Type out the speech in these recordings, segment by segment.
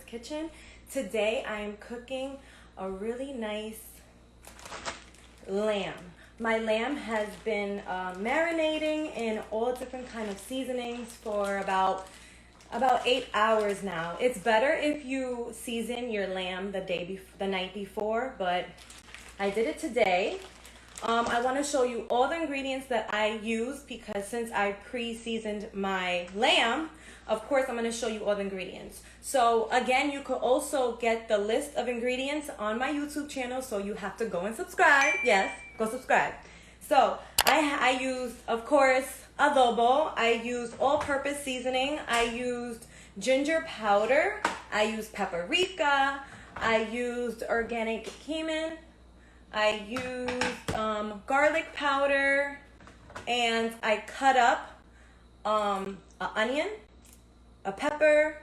Kitchen. Today I am cooking a really nice lamb. My lamb has been marinating in all different kind of seasonings for about 8 hours now. It's better if you season your lamb the night before, but I did it today. I want to show you all the ingredients that I used because since I pre-seasoned my lamb, of course, I'm going to show you all the ingredients. So again, you could also get the list of ingredients on my YouTube channel. So you have to go and subscribe. Yes, go subscribe. So I used, of course, adobo. I used all-purpose seasoning. I used ginger powder. I used paprika. I used organic cumin. I used garlic powder. And I cut up an onion, a pepper.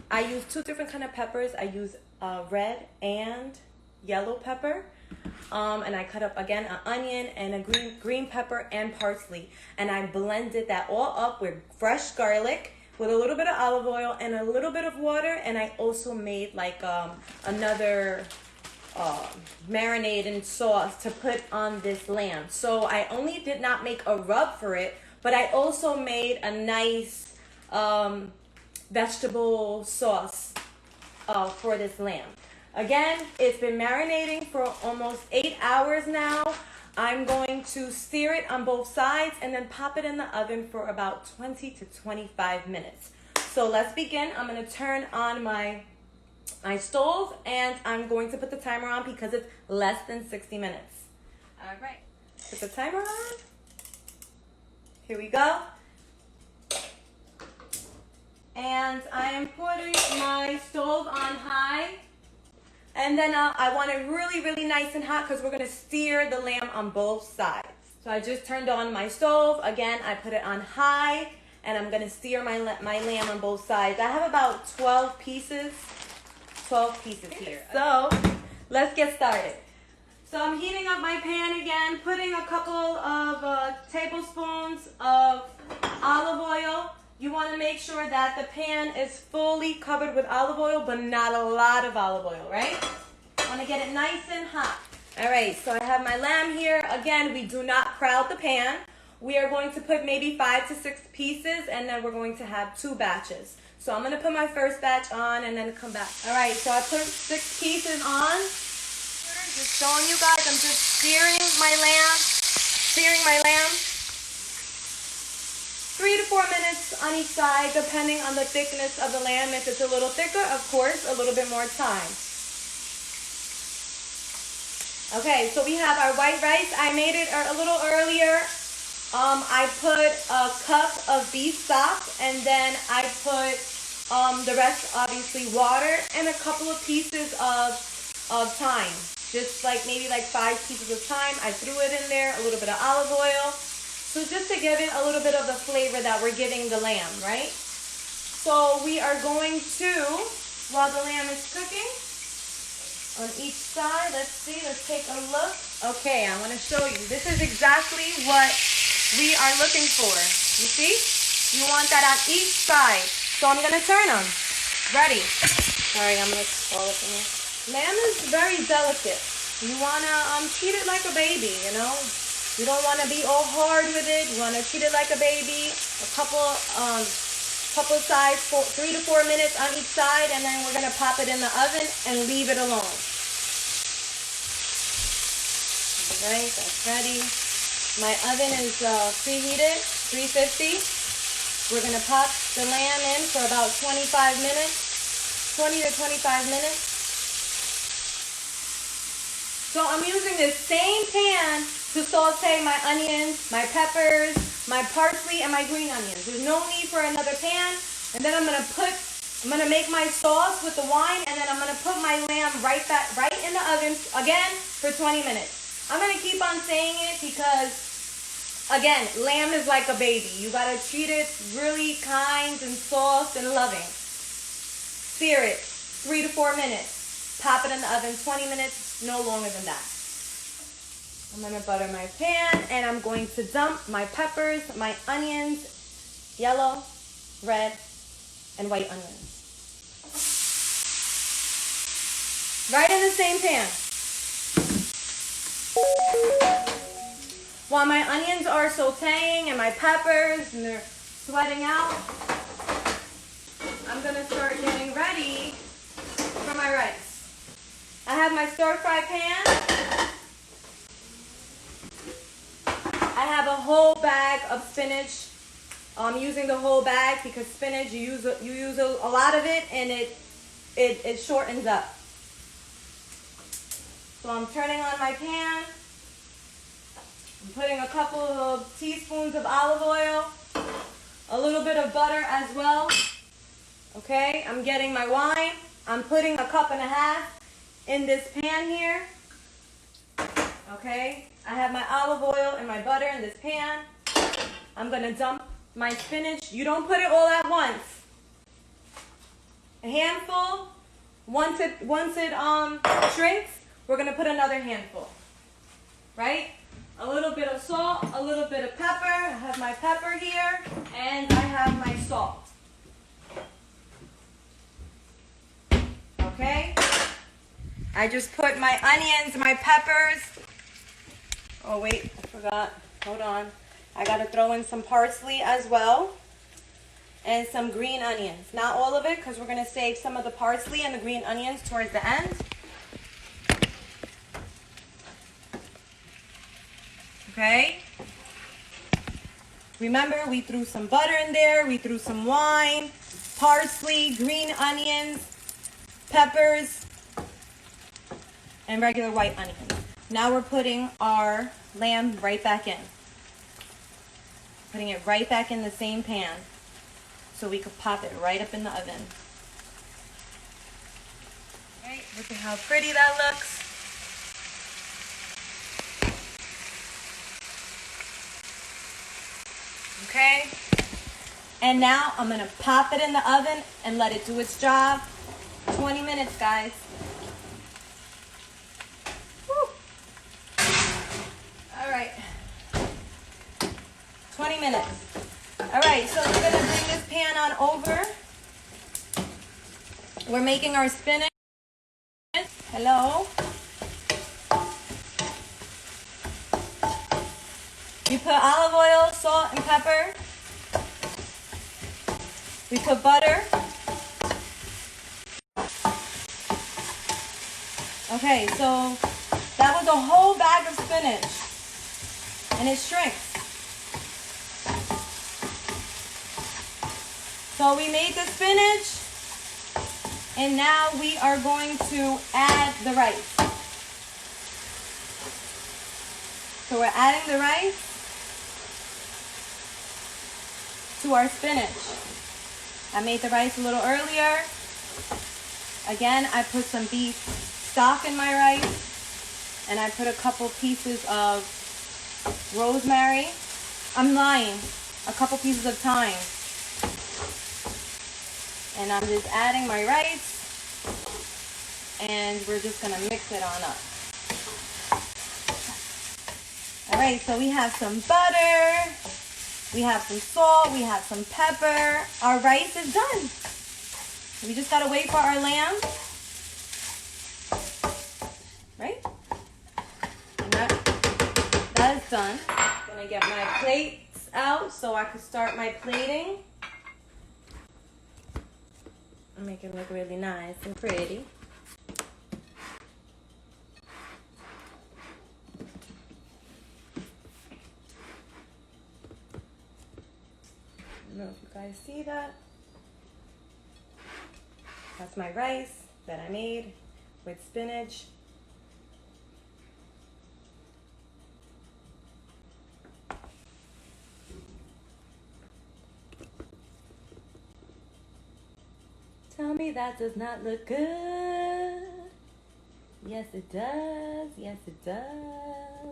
I use 2 different kind of peppers. I use red and yellow pepper. And I cut up again an onion and a green pepper and parsley. And I blended that all up with fresh garlic with a little bit of olive oil and a little bit of water. And I also made like another marinating sauce to put on this lamb. So I only did not make a rub for it, but I also made a nice vegetable sauce for this lamb. Again, it's been marinating for almost 8 hours now. I'm going to sear it on both sides and then pop it in the oven for about 20 to 25 minutes. So let's begin. I'm going to turn on my stove and I'm going to put the timer on because it's less than 60 minutes. All right, put the timer on. Here we go. And I am putting my stove on high. And then I want it really, really nice and hot because we're going to sear the lamb on both sides. So I just turned on my stove. Again, I put it on high. And I'm going to sear my lamb on both sides. I have about 12 pieces. 12 pieces here. So let's get started. So I'm heating up my pan again. Putting a couple of tablespoons of olive oil. You want to make sure that the pan is fully covered with olive oil, but not a lot of olive oil, right? Want to get it nice and hot. All right, so I have my lamb here. Again, we do not crowd the pan. We are going to put maybe 5 to 6 pieces, and then we're going to have 2 batches. So I'm going to put my first batch on and then come back. All right, so I put 6 pieces on. Just showing you guys, I'm just searing my lamb. 3 to 4 minutes on each side, depending on the thickness of the lamb. If it's a little thicker, of course, a little bit more time. Okay, so we have our white rice. I made it a little earlier. I put a cup of beef stock, and then I put the rest, obviously, water, and a couple of pieces of thyme. Just like maybe like 5 pieces of thyme. I threw it in there, a little bit of olive oil. So just to give it a little bit of the flavor that we're giving the lamb, right? So we are going to, while the lamb is cooking, on each side, let's take a look. Okay, I want to show you. This is exactly what we are looking for. You see? You want that on each side. So I'm going to turn them. Ready. Sorry, I'm going to fall up in here. Lamb is very delicate. You want to treat it like a baby, you know? You don't want to be all hard with it. You want to treat it like a baby. A couple sides, 3 to 4 minutes on each side, and then we're going to pop it in the oven and leave it alone. All right, that's ready. My oven is preheated, 350. We're going to pop the lamb in for about 25 minutes, 20 to 25 minutes. So I'm using this same pan to saute my onions, my peppers, my parsley, and my green onions. There's no need for another pan. And then I'm gonna make my sauce with the wine, and then I'm gonna put my lamb right in the oven again for 20 minutes. I'm going to keep on saying it because, again, lamb is like a baby. You got to treat it really kind and soft and loving. Sear it 3 to 4 minutes. Pop it in the oven 20 minutes, no longer than that. I'm going to butter my pan and I'm going to dump my peppers, my onions, yellow, red, and white onions. Right in the same pan. While my onions are sauteing and my peppers and they're sweating out, I'm gonna start getting ready for my rice. I have my stir-fry pan. I have a whole bag of spinach. I'm using the whole bag because spinach, you use a lot of it and it shortens up. So I'm turning on my pan. I'm putting a couple of teaspoons of olive oil, a little bit of butter as well. Okay, I'm getting my wine. I'm putting 1.5 cups in this pan here. Okay, I have my olive oil and my butter in this pan. I'm gonna dump my spinach. You don't put it all at once. A handful. Once it shrinks, we're gonna put another handful. Right? A little bit of salt, a little bit of pepper. I have my pepper here, and I have my salt. Okay? I just put my onions, my peppers. Oh wait, I forgot. Hold on. I gotta throw in some parsley as well. And some green onions. Not all of it, because we're gonna save some of the parsley and the green onions towards the end. Okay? Remember, we threw some butter in there, we threw some wine, parsley, green onions, peppers, and regular white onions. Now we're putting our lamb right back in. Putting it right back in the same pan so we could pop it right up in the oven. Okay, look at how pretty that looks. Okay, and now I'm gonna pop it in the oven and let it do its job. 20 minutes, guys. Woo. All right, 20 minutes. All right, so we're gonna bring this pan on over. We're making our spinach. Hello. We put olive oil, salt, and pepper. We put butter. Okay, so that was a whole bag of spinach. And it shrinks. So we made the spinach. And now we are going to add the rice. So we're adding the rice to our spinach. I made the rice a little earlier. Again, I put some beef stock in my rice, and I put a couple pieces of rosemary. I'm lying, a couple pieces of thyme. And I'm just adding my rice, and we're just gonna mix it on up. All right, so we have some butter. We have some salt, we have some pepper. Our rice is done. We just gotta wait for our lamb. Right? And that is done. I'm gonna get my plates out so I can start my plating. Make it look really nice and pretty. I don't know if you guys see that. That's my rice that I made with spinach. Tell me that does not look good. Yes, it does. Yes, it does.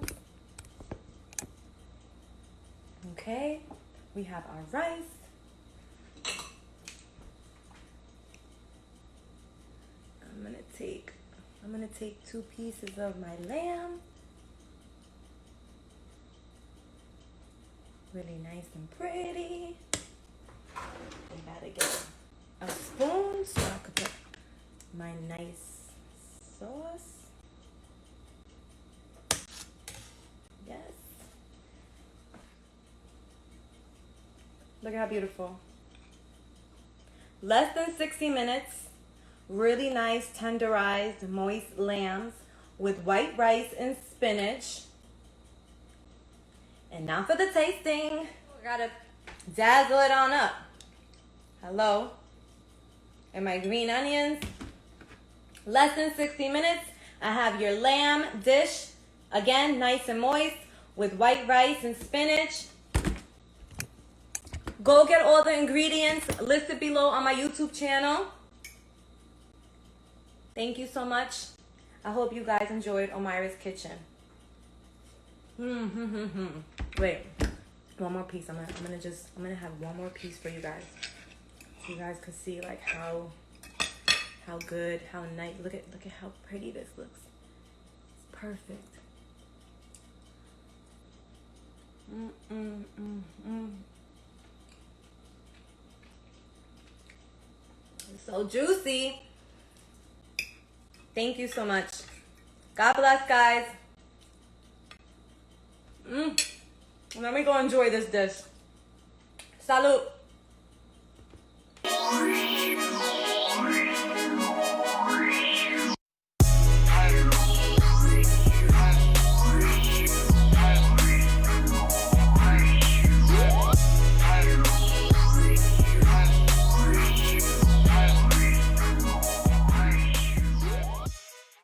we have our rice. I'm gonna take 2 pieces of my lamb. Really nice and pretty. I gotta get a spoon so I could put my nice sauce. Yes. Look at how beautiful. Less than 60 minutes. Really nice tenderized moist lambs with white rice and spinach. And now for the tasting. We gotta dazzle it on up. Hello. And my green onions. Less than 60 minutes. I have your lamb dish. Again, nice and moist with white rice and spinach. Go get all the ingredients listed below on my YouTube channel. Thank you so much. I hope you guys enjoyed Omaira's kitchen. Wait, one more piece. I'm gonna have one more piece for you guys, so you guys can see like how good, how nice. Look at how pretty this looks. It's perfect. It's so juicy. Thank you so much. God bless, guys. Let me go enjoy this dish. Salud.